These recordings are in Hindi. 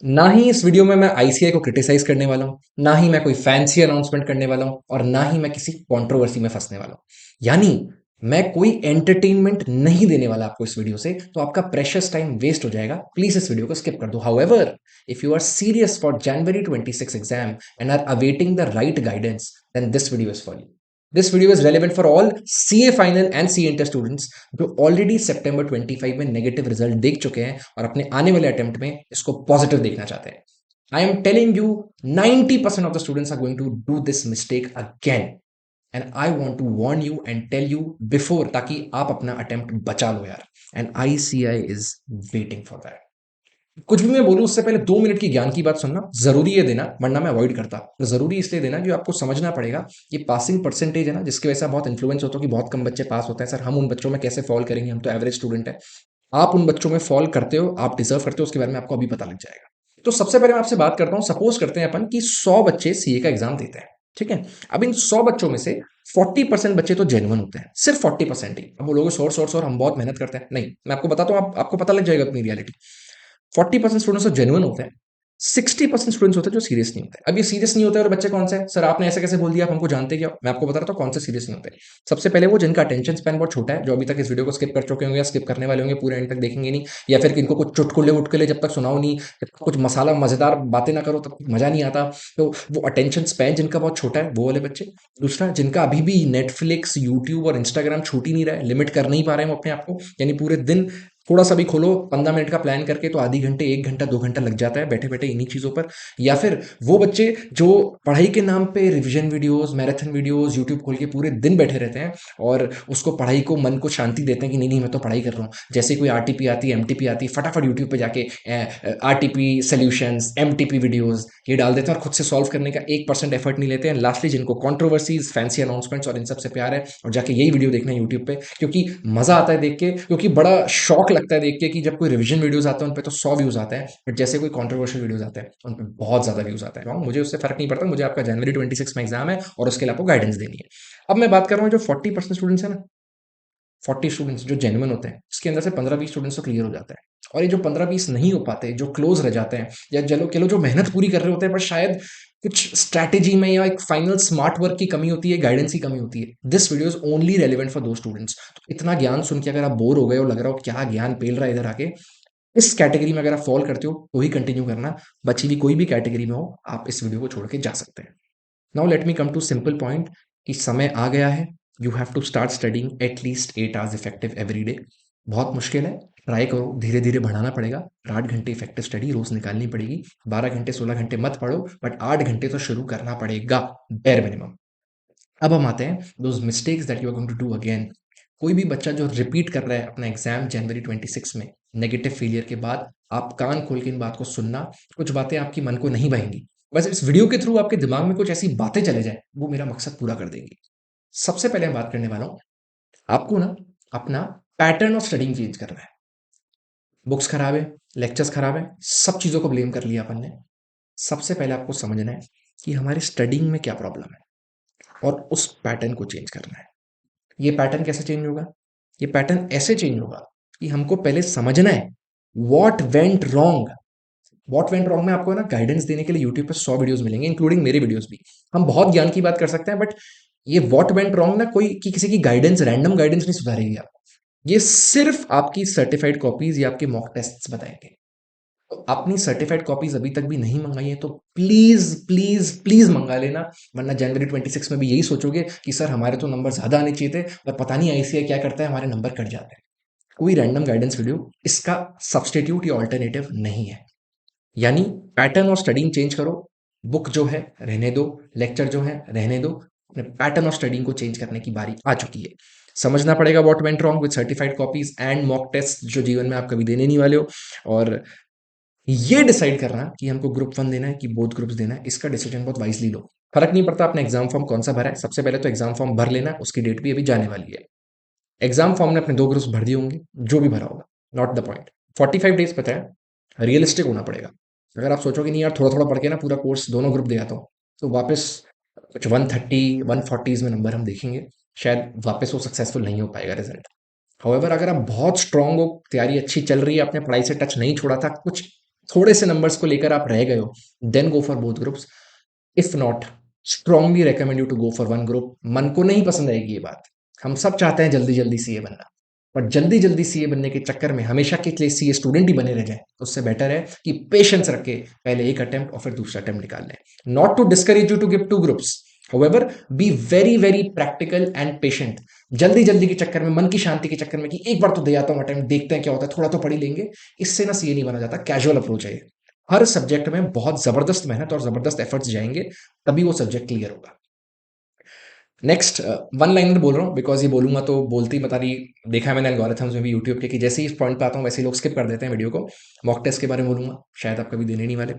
ना ही इस वीडियो में मैं आईसीआई को क्रिटिसाइज करने वाला हूं, ना ही मैं कोई फैंसी अनाउंसमेंट करने वाला हूं, और ना ही मैं किसी कंट्रोवर्सी में फंसने वाला हूं। यानी मैं कोई एंटरटेनमेंट नहीं देने वाला आपको इस वीडियो से, तो आपका प्रेशियस टाइम वेस्ट हो जाएगा। प्लीज इस वीडियो को स्किप कर दो। However, if you are serious for January 26 exam and are awaiting the right guidance, then this video is for you. This video is relevant for all CA final and CA inter students जो ऑलरेडी सितंबर 25 में नेगेटिव रिजल्ट देख चुके हैं और अपने आने वाले अटेम्प्ट में इसको पॉजिटिव देखना चाहते हैं। I am telling you, 90% of the students are going to do this mistake again. And I want to warn you and tell you before, ताकि आप अपना अटेम्प्ट बचा लो यार। And ICI is waiting for that. कुछ भी मैं बोलूं उससे पहले 2 मिनट की ज्ञान की बात सुनना जरूरी है देना, वरना मैं अवॉइड करता। जरूरी इसलिए देना कि आपको समझना पड़ेगा ये पासिंग परसेंटेज है ना, जिसकी वजह से बहुत इन्फ्लुएंस होता है कि बहुत कम बच्चे पास होते हैं। सर हम उन बच्चों में कैसे फॉल करेंगे, हम तो एवरेज स्टूडेंट है। आप उन बच्चों में फॉल करते हो, आप डिजर्व करते हो, उसके बारे में आपको अभी पता लग जाएगा। तो सबसे पहले मैं आपसे बात करता हूं, सपोज करते हैं अपन कि 100 बच्चे सीए का एग्जाम देते हैं, ठीक है। अब इन 100 बच्चों में से 40% बच्चे तो जेन्युइन होते हैं, सिर्फ 40% ही। अब बोलोगे सोर हम बहुत मेहनत करते हैं, नहीं, मैं आपको बताता हूँ, आपको पता लग जाएगा अपनी रियलिटी। 40% स्टूडेंट्स तो जेन्युइन होते हैं, 60% स्टूडेंट्स होते हैं जो सीरियस नहीं होते। अब ये सीरियस नहीं होते और बच्चे कौन से हैं? सर आपने ऐसे कैसे बोल दिया, आप हमको जानते क्या हो? मैं आपको बता रहा था कौन से सीरियस नहीं होते। सबसे पहले वो जिनका अटेंशन स्पैन बहुत छोटा है, जो अभी तक इस वीडियो को स्किप कर चुके होंगे या स्किप करने वाले होंगे, पूरे एंड तक देखेंगे नहीं, या फिर इनको कुछ चुटकुले उटकुले जब तक सुनाओ नहीं, जब तक कुछ मसाला मजेदार बातें ना करो तब तक मजा नहीं आता। तो वो अटेंशन स्पैन जिनका बहुत छोटा है, वो वाले बच्चे। दूसरा, जिनका अभी भी नेटफ्लिक्स, यूट्यूब और इंस्टाग्राम छूट ही नहीं रहा है, लिमिट कर नहीं पा रहे हैं वो अपने आप को, यानी पूरे दिन थोड़ा सा भी खोलो 15 मिनट का प्लान करके तो आधी घंटे, 1 घंटा, 2 घंटा लग जाता है बैठे बैठे इन्हीं चीज़ों पर। या फिर वो बच्चे जो पढ़ाई के नाम पे revision videos, marathon videos YouTube खोल के पूरे दिन बैठे रहते हैं और उसको पढ़ाई को, मन को शांति देते हैं कि नहीं नहीं मैं तो पढ़ाई कर रहा हूँ। जैसे कोई आरटीपी आती है, एमटीपी आती है, फटाफट यूट्यूब पे जाके आरटीपी सोल्यूशंस, एमटीपी वीडियोस ये डाल देते हैं और खुद से सॉल्व करने का 1% एफर्ट नहीं लेते हैं। लास्टली जिनको कॉन्ट्रोवर्सीज, फैंसी अनाउंसमेंट्स और इन सब से प्यार है, और जाके यही वीडियो देखना है यूट्यूब पे, क्योंकि मजा आता है देख के, क्योंकि बड़ा शौक लगता है देख के कि जब कोई रिवीजन वीडियोस आते हैं उन पे तो 100 व्यूज आते हैं, बट जैसे कोई कंट्रोवर्शियल वीडियोस आते हैं उन पे बहुत ज्यादा व्यूज आते हैं। मुझे उससे फर्क नहीं पड़ता, मुझे आपका जनवरी 26 में एग्जाम है और उसके लिए आपको गाइडेंस देनी है। अब मैं बात कर रहा हूँ जो 40% स्टूडेंट्स है ना, 40 स्टूडेंट्स जो जेन्युइन होते हैं, इसके अंदर से 15-20 स्टूडेंट्स तो क्लियर हो जाते हैं। और ये जो 15-20 नहीं हो पाते, जो क्लोज रह जाते हैं, या चलो चलो जो मेहनत पूरी कर रहे होते हैं पर शायद कुछ स्ट्रैटेजी में या एक फाइनल स्मार्ट वर्क की कमी होती है, गाइडेंस की कमी होती है, this video is only relevant for दो स्टूडेंट्स। तो इतना ज्ञान सुन के अगर आप बोर हो गए और लग रहा हो क्या ज्ञान पेल रहा है इधर आके, इस कैटेगरी में अगर आप फॉल करते हो तो ही कंटिन्यू करना। बची हुई कोई भी कैटेगरी में हो, आप इस वीडियो को छोड़ के जा सकते हैं। Now let me come to simple point कि समय आ गया है। You have to start studying at least 8 hours effective every day. बहुत मुश्किल है, ट्राई करो, धीरे धीरे बढ़ाना पड़ेगा। 8 घंटे इफेक्टिव स्टडी रोज निकालनी पड़ेगी। 12 घंटे 16 घंटे मत पढ़ो, बट 8 घंटे तो शुरू करना पड़ेगा, बेर मिनिमम। अब हम आते हैं those mistakes that you are going to do again. कोई भी बच्चा जो रिपीट कर रहा है अपना एग्जाम जनवरी 26 में नेगेटिव फेलियर के बाद, आप कान खोल के इन बात को सुनना। कुछ बातें आपकी मन को नहीं बहेंगी, बस इस वीडियो के थ्रू आपके दिमाग में कुछ ऐसी बातें चले जाए, वो मेरा मकसद पूरा कर देंगी। सबसे पहले मैं बात करने वाला हूँ, आपको ना अपना पैटर्न ऑफ स्टडिंग चेंज करना है। बुक्स खराब है, लेक्चर्स खराब है, सब चीज़ों को ब्लेम कर लिया अपन ने। सबसे पहले आपको समझना है कि हमारे स्टडिंग में क्या प्रॉब्लम है और उस पैटर्न को चेंज करना है। ये पैटर्न कैसे चेंज होगा? ये पैटर्न ऐसे चेंज होगा कि हमको पहले समझना है what went wrong. What went wrong में आपको ना गाइडेंस देने के लिए यूट्यूब पे 100 वीडियोस मिलेंगे, इंक्लूडिंग मेरे वीडियोस भी। हम बहुत ज्ञान की बात कर सकते हैं, बट ये व्हाट वेंट रॉन्ग ना कोई कि किसी की गाइडेंस, रैंडम गाइडेंस नहीं सुधारेगी आपको। ये सिर्फ आपकी सर्टिफाइड कॉपीज या आपके मॉक टेस्ट्स बताएंगे। तो अपनी सर्टिफाइड कॉपीज अभी तक भी नहीं मंगाई है तो प्लीज प्लीज प्लीज मंगा लेना, वरना जनवरी 26 में भी यही सोचोगे कि सर हमारे तो नंबर ज्यादा आने चाहिए थे, और पता नहीं आईसीआई क्या करता है, हमारे नंबर कट जाते हैं। कोई रैंडम गाइडेंस वीडियो इसका सब्सटीट्यूट या ऑल्टरनेटिव नहीं है। यानी पैटर्न और स्टडिंग चेंज करो। बुक जो है रहने दो, लेक्चर जो है रहने दो, अपने पैटर्न ऑफ स्टडिंग को चेंज करने की बारी आ चुकी है। समझना पड़ेगा what went wrong with certified copies and mock test जो जीवन में आप कभी देने नहीं वाले हो। और ये डिसाइड करना कि हमको ग्रुप 1 देना है कि बोथ ग्रुप्स देना है, इसका डिसीजन बहुत वाइजली लो। फर्क नहीं पड़ता आपने एग्जाम फॉर्म कौन सा भरा है, सबसे पहले तो एग्जाम फॉर्म भर लेना, उसकी डेट भी अभी जाने वाली है। एग्जाम फॉर्म ने अपने 2 ग्रुप्स भर दिए होंगे, जो भी भरा होगा, नॉट द पॉइंट। 45 डेज पता है, रियलिस्टिक होना पड़ेगा। अगर आप सोचोगे नहीं यार थोड़ा थोड़ा पढ़ के ना पूरा कोर्स दोनों ग्रुप दे आता हूँ, तो वापस कुछ 130 140s में नंबर हम देखेंगे, शायद वापस वो सक्सेसफुल नहीं हो पाएगा रिजल्ट। हाउएवर अगर आप बहुत स्ट्रांग हो, तैयारी अच्छी चल रही है, आपने पढ़ाई से टच नहीं छोड़ा था, कुछ थोड़े से नंबर्स को लेकर आप रह गए हो, then go for both groups. If not, strongly recommend you to go for one group. मन को नहीं पसंद आएगी ये बात, हम सब चाहते हैं जल्दी जल्दी सीए बनना, बट जल्दी जल्दी सीए बनने के चक्कर में हमेशा के लिए सीए स्टूडेंट ही बने रह जाए, तो उससे बेटर है कि पेशेंस रख के पहले एक अटेम्प्ट और फिर दूसरा अटेम्प्ट निकाल लें। Not to discourage you to give two groups, however be very very practical and patient. जल्दी जल्दी के चक्कर में, मन की शांति के चक्कर में कि एक बार तो दे आता हूँ अटेम्प्ट, देखते हैं क्या होता है, थोड़ा तो पढ़ ही लेंगे, इससे ना सीए नहीं बना जाता। कैजुअल अप्रोच है ये। हर सब्जेक्ट में बहुत जबरदस्त मेहनत और जबरदस्त एफर्ट्स जाएंगे, तभी वो सब्जेक्ट क्लियर होगा। नेक्स्ट, वन लाइनर बोल रहा हूँ बिकॉज ये बोलूंगा तो बोलती पता नहीं, देखा है मैंने एल्गोरिथम्स में भी यूट्यूब के कि जैसे ही इस पॉइंट पे आता हूँ वैसे ही लोग स्किप कर देते हैं वीडियो को। मॉक टेस्ट के बारे में बोलूंगा, शायद आप कभी देने नहीं वाले।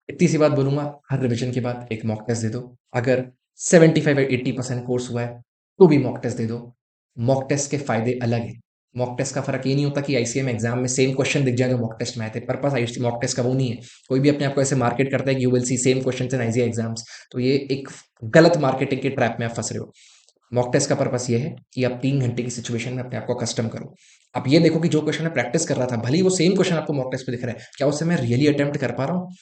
इतनी सी बात बोलूंगा, हर रिविजन के बाद एक मॉक टेस्ट दे दो। अगर 75 या 80% कोर्स हुआ है तो भी मॉक टेस्ट दे दो। मॉक टेस्ट के फायदे अलग है। मॉक टेस्ट का फर्क ये नहीं होता कि आईसीएम एग्जाम में सेम क्वेश्चन दिख जाए जो मॉक टेस्ट में आए थे। पर्पस आई मॉक टेस्ट का वो नहीं है। कोई भी अपने आप को ऐसे मार्केट करता है कि you will see same question in ICM exams, तो ये एक गलत मार्केटिंग के ट्रैप में आप फंस रहे हो। मॉक टेस्ट का पर्पस ये है कि आप 3 घंटे की सिचुएशन में अपने आप को कस्टम करो। आप ये देखो कि जो क्वेश्चन मैं प्रैक्टिस कर रहा था, भले ही वो सेम क्वेश्चन आपको मॉक टेस्ट पे दिख रहा है, क्या उससे मैं रियली अटेम्प्ट कर पा रहा हूँ?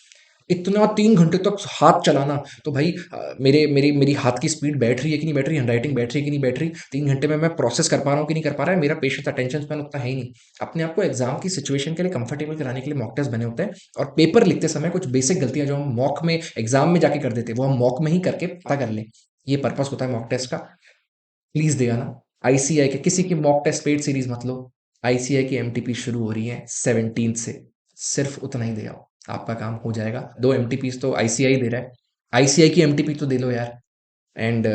इतना 3 घंटे तक हाथ चलाना, तो भाई मेरे मेरी मेरी हाथ की स्पीड बैठ रही है कि नहीं बैठ रही, हैंडराइटिंग बैठ रही है कि नहीं बैठ रही, 3 घंटे में मैं प्रोसेस कर पा रहा हूँ कि नहीं कर पा रहा है, मेरा पेशेंस अटेंशन स्पैन उतना है ही नहीं। अपने आप को एग्जाम की सिचुएशन के लिए कंफर्टेबल कराने के लिए मॉक टेस्ट बने होते हैं। और पेपर लिखते समय कुछ बेसिक गलतियां जो हम मॉक में एग्जाम में जाके कर देते हैं, वो हम मॉक में ही करके पता कर लें। ये पर्पस होता है मॉक टेस्ट का। प्लीज दे आना। आईसीआई के किसी की मॉक टेस्ट पेड सीरीज मत लो। आईसीआई की एमटीपी शुरू हो रही है 17 से, सिर्फ उतना ही दे आओ, आपका काम हो जाएगा। 2 एमटीपी तो आईसीआई दे रहा है, आईसीआई की एमटीपी तो दे लो यार। एंड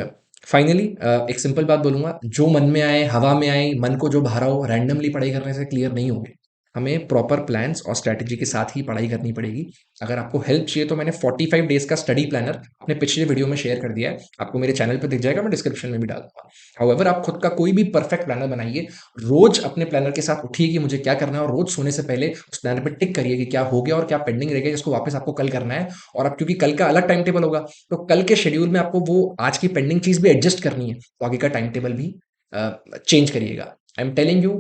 फाइनली एक सिंपल बात बोलूंगा, जो मन में आए, हवा में आए, मन को जो भा रहा हो, रैंडमली पढ़ाई करने से क्लियर नहीं होगे। हमें प्रॉपर प्लान्स और स्ट्रैटेजी के साथ ही पढ़ाई करनी पड़ेगी। अगर आपको हेल्प चाहिए तो मैंने 45 डेज का स्टडी प्लानर अपने पिछले वीडियो में शेयर कर दिया है, आपको मेरे चैनल पर दिख जाएगा, मैं डिस्क्रिप्शन में भी डाल दूंगा। हाउएवर आप खुद का कोई भी परफेक्ट प्लानर बनाइए, रोज अपने प्लानर के साथ उठिए कि मुझे क्या करना है, और रोज सोने से पहले उस प्लानर पर टिक करिए कि क्या हो गया और क्या पेंडिंग रह गया जिसको वापस आपको कल करना है। और अब क्योंकि कल का अलग टाइम टेबल होगा, तो कल के शेड्यूल में आपको वो आज की पेंडिंग चीज भी एडजस्ट करनी है, तो आगे का टाइम टेबल भी चेंज करिएगा। आई एम टेलिंग यू,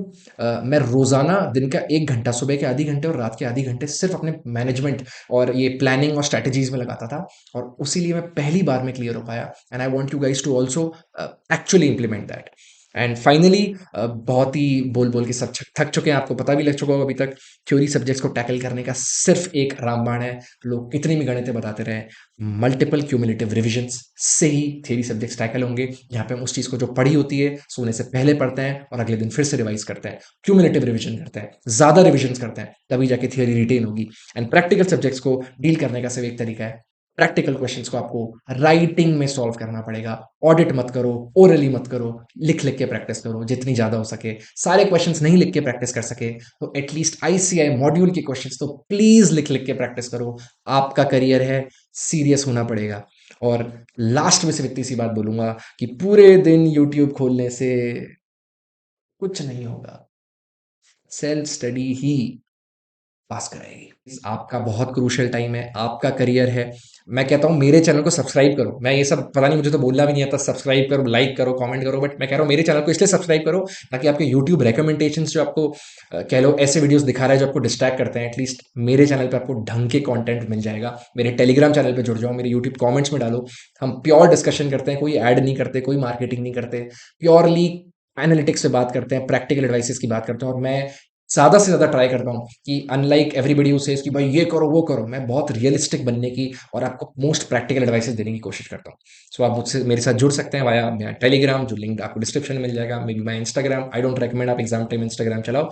मैं रोजाना दिन का 1 घंटा, सुबह के आधी घंटे और रात के आधी घंटे सिर्फ अपने मैनेजमेंट और ये प्लानिंग और स्ट्रैटेजीज में लगाता था, और उसी लिए मैं पहली बार में क्लियर हो पाया। And I want you guys to also actually implement that. And finally, बहुत ही बोल बोल के सब थक चुके हैं, आपको पता भी लग चुका होगा अभी तक, थ्योरी सब्जेक्ट्स को टैकल करने का सिर्फ एक रामबाण है। लोग कितनी भी गणितें बताते रहे, मल्टीपल क्यूमुलेटिव रिविजन्स से ही थ्योरी सब्जेक्ट्स टैकल होंगे, जहाँ पे हम उस चीज़ को जो पढ़ी होती है सोने से पहले पढ़ते हैं और अगले दिन फिर से रिवाइज करते हैं, क्यूमुलेटिव रिविजन करते हैं, ज़्यादा रिविजन्स करते हैं, तभी जाके थियोरी रिटेन होगी। एंड प्रैक्टिकल सब्जेक्ट्स को डील करने का सिर्फ एक तरीका है, प्रैक्टिकल क्वेश्चंस को आपको राइटिंग में सॉल्व करना पड़ेगा। ऑडिट मत करो, ओरली मत करो, लिख लिख के प्रैक्टिस करो जितनी ज्यादा हो सके। सारे क्वेश्चंस नहीं लिख के प्रैक्टिस कर सके तो एटलीस्ट आईसीआई मॉड्यूल के क्वेश्चंस तो प्लीज लिख लिख के प्रैक्टिस करो। आपका करियर है, सीरियस होना पड़ेगा। और लास्ट में सिर्फ इतनी सी बात बोलूंगा कि पूरे दिन यूट्यूब खोलने से कुछ नहीं होगा, सेल्फ स्टडी ही पास कराएगी। आपका बहुत क्रूशियल टाइम है, आपका करियर है। मैं कहता हूँ मेरे चैनल को सब्सक्राइब करो। मैं ये सब पता नहीं, मुझे तो बोलना भी नहीं आता, सब्सक्राइब करो, लाइक करो, कमेंट करो, बट मैं कह रहा हूँ मेरे चैनल को इसलिए सब्सक्राइब करो ताकि आपके यूट्यूब रिकमेंडेशंस जो आपको कह लो ऐसे वीडियोस दिखा रहा है जो आपको डिस्ट्रैक्ट करते हैं, एटलीस्ट मेरे चैनल पे आपको ढंग के कंटेंट मिल जाएगा। मेरे टेलीग्राम चैनल पे जुड़ जाओ, मेरे यूट्यूब कमेंट्स में डालो, हम प्योर डिस्कशन करते हैं, कोई ऐड नहीं करते, कोई मार्केटिंग नहीं करते, प्योरली एनालिटिक्स पे बात करते हैं, प्रैक्टिकल एडवाइसेस की बात करते हैं। और मैं ज़्यादा से ज़्यादा ट्राई करता हूँ कि अनलाइक एवरीबडी हू सेज कि भाई ये करो वो करो, मैं बहुत रियलिस्टिक बनने की और आपको मोस्ट प्रैक्टिकल एडवाइसेस देने की कोशिश करता हूँ। सो आप मुझसे मेरे साथ जुड़ सकते हैं वाया मेरा टेलीग्राम, जो लिंक आपको डिस्क्रिप्शन में मिल जाएगा, may be my Instagram. I don't recommend आप एग्जाम टाइम इंस्टाग्राम चलाओ,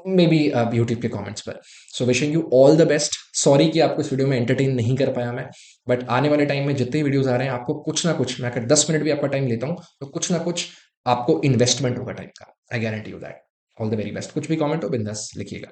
मे बी यूट्यूब के कॉमेंट्स पर। So wishing you all the best. Sorry कि आपको इस वीडियो में एंटरटेन नहीं कर पाया मैं, बट आने वाले टाइम में जितने वीडियोज आ रहे हैं आपको कुछ ना कुछ, मैं अगर 10 मिनट भी आपका टाइम लेता हूँ तो कुछ ना कुछ आपको इन्वेस्टमेंट होगा टाइम का। I guarantee you that. All the very best. कुछ भी कमेंट हो बिंदास लिखिएगा।